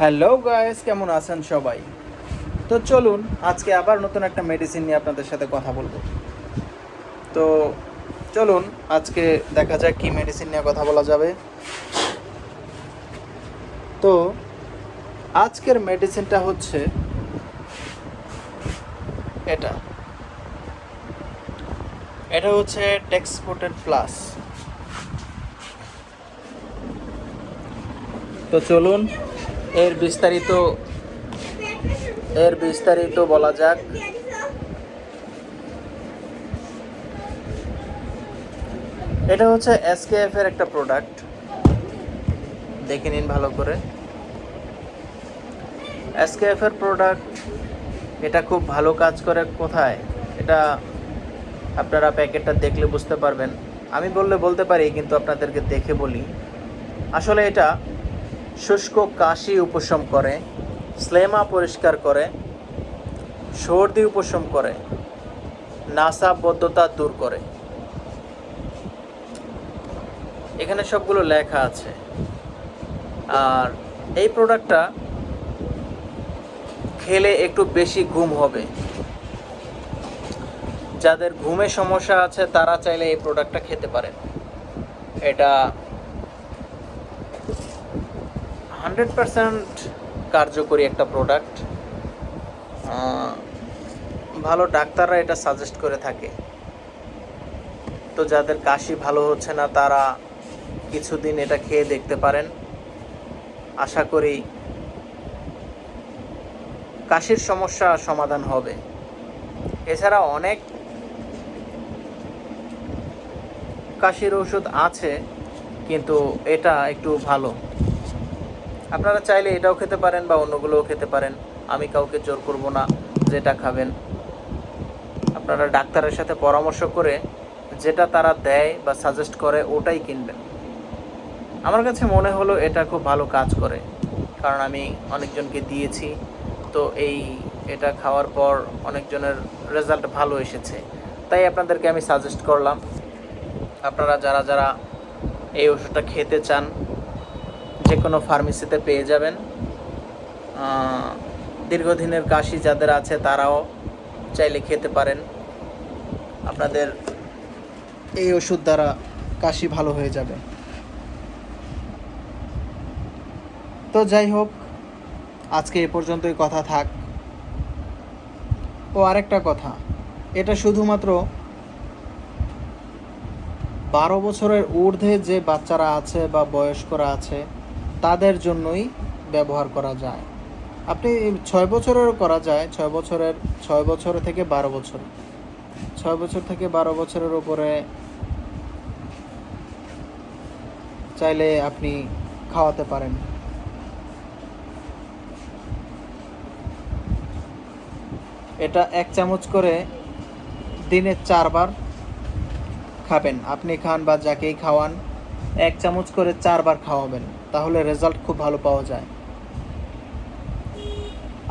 Hello guys, কেমন আছেন সবাই? তো চলুন আজকে আবার নতুন একটা মেডিসিন নিয়ে আপনাদের সাথে কথা বলবো। তো চলুন আজকে দেখা যাক কি মেডিসিন নিয়ে কথা বলা যাবে। তো আজকের মেডিসিনটা হচ্ছে এটা এটা হচ্ছে টেক্সপোর্টেড প্লাস। তো চলুন এর বিস্তারিত বলা যাক। এটা হচ্ছে এসকেএফ এর একটা প্রোডাক্ট, দেখে নিন ভালো করে। এসকেএফ এর প্রোডাক্ট, এটা খুব ভালো কাজ করে। কোথায়? এটা আপনারা প্যাকেটটা দেখলে বুঝতে পারবেন। আমি বলতে পারি, কিন্তু আপনাদেরকে দেখে বলি। আসলে এটা শুষ্ক কাশি উপশম করে, স্লেমা পরিষ্কার করে, সর্দি উপশম করে, নাসাবদ্ধতা দূর করে। এখানে সবগুলো লেখা আছে। আর এই প্রোডাক্টটা খেলে একটু বেশি ঘুম হবে। যাদের ঘুমের সমস্যা আছে তারা চাইলে এই প্রোডাক্টটা খেতে পারেন। এটা 100% কার্যকরী একটা প্রোডাক্ট। ভালো ডাক্তাররা এটা সাজেস্ট করে থাকে। তো যাদের কাশি ভালো হচ্ছে না তারা কিছুদিন এটা খেয়ে দেখতে পারেন। আশা করি কাশির সমস্যা সমাধান হবে। এছাড়া অনেক কাশির ওষুধ আছে, কিন্তু এটা একটু ভালো। আপনারা চাইলে এটাও খেতে পারেন বা অন্যগুলোও খেতে পারেন। আমি কাউকে জোর করব না যেটা খাবেন। আপনারা ডাক্তারের সাথে পরামর্শ করে যেটা তারা দেয় বা সাজেস্ট করে ওটাই কিনবেন। আমার কাছে মনে হলো এটা খুব ভালো কাজ করে, কারণ আমি অনেকজনকে দিয়েছি। তো এটা খাওয়ার পর অনেকজনের রেজাল্ট ভালো এসেছে, তাই আপনাদেরকে আমি সাজেস্ট করলাম। আপনারা যারা এই ওষুধটা খেতে চান, যে কোনো ফার্মেসিতে পেয়ে যাবেন। দীর্ঘদিনের কাশি যাদের আছে তারাও চাইলে খেতে পারেন। আপনাদের এই ওষুধ দ্বারা কাশি ভালো হয়ে যাবে। তো যাই হোক, আজকে এ পর্যন্তই কথা থাক। ও আরেকটা কথা, এটা শুধুমাত্র 12 বছরের ঊর্ধ্বে যে বাচ্চারা আছে বা বয়স্করা আছে তাদের জন্যই ব্যবহার করা যায়। আপনি 6 বছরেরও করা যায়। 6 বছর থেকে 12 বছর, 6 বছর থেকে 12 বছরের উপরে চাইলে আপনি খাওয়াতে পারেন। এটা 1 চামচ করে দিনে 4 বার খাবেন। আপনি খান বা যাকেই খাওয়ান, 1 চামচ করে 4 বার খাওয়াবেন, তাহলে রেজাল্ট খুব ভালো পাওয়া যায়।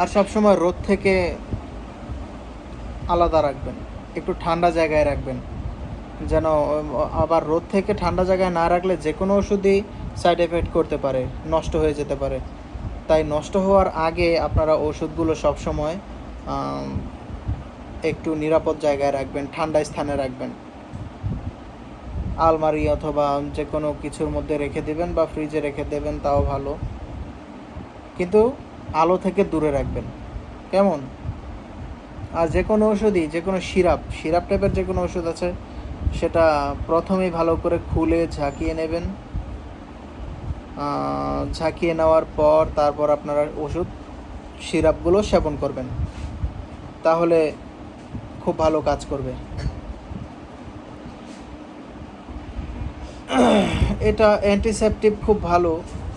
আর সবসময় রোদ থেকে আলাদা রাখবেন, একটু ঠান্ডা জায়গায় রাখবেন। যেন আবার রোদ থেকে ঠান্ডা জায়গায় না রাখলে যে কোনো ওষুধই সাইড এফেক্ট করতে পারে, নষ্ট হয়ে যেতে পারে। তাই নষ্ট হওয়ার আগে আপনারা ওষুধগুলো সবসময় একটু নিরাপদ জায়গায় রাখবেন, ঠান্ডা স্থানে রাখবেন। আলমারি অথবা যে কোনো কিছুর মধ্যে রেখে দেবেন বা ফ্রিজে রেখে দেবেন, তাও ভালো। কিন্তু আলো থেকে দূরে রাখবেন, কেমন? আর যে কোনো ওষুধই, যে কোনো সিরাপ টাইপের যে কোনো ওষুধ আছে, সেটা প্রথমেই ভালো করে খুলে ঝাঁকিয়ে নেবেন। ঝাঁকিয়ে নেওয়ার পর তারপর আপনারা সিরাপগুলো সেবন করবেন, তাহলে খুব ভালো কাজ করবে। এটা অ্যান্টিসেপটিভ, খুব ভালো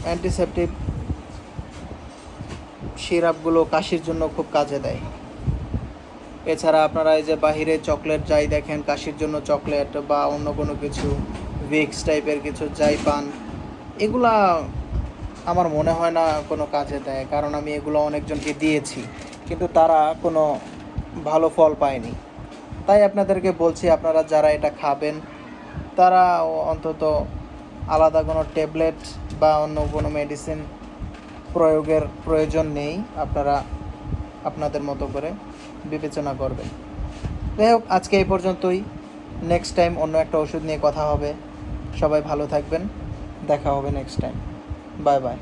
অ্যান্টিসেপটিভ। সিরাপগুলো কাশির জন্য খুব কাজে দেয়। এছাড়া আপনারা এই যে বাহিরে চকলেট যাই দেখেন, কাশির জন্য চকলেট বা অন্য কোনো কিছু ভিক্স টাইপের কিছু যাই পান, এগুলা আমার মনে হয় না কোনো কাজে দেয়, কারণ আমি এগুলো অনেকজনকে দিয়েছি, কিন্তু তারা কোনো ভালো ফল পায়নি। তাই আপনাদেরকে বলছি, আপনারা যারা এটা খাবেন তারা অন্তত আলাদা কোনো ট্যাবলেট বা অন্য কোনো মেডিসিন প্রয়োগের প্রয়োজন নেই, আপনারা আপনাদের মতো করে বিবেচনা করবেন। যাই হোক, আজকে এই পর্যন্তই। নেক্সট টাইম অন্য একটা ওষুধ নিয়ে কথা হবে। সবাই ভালো থাকবেন, দেখা হবে নেক্সট টাইম। Bye bye.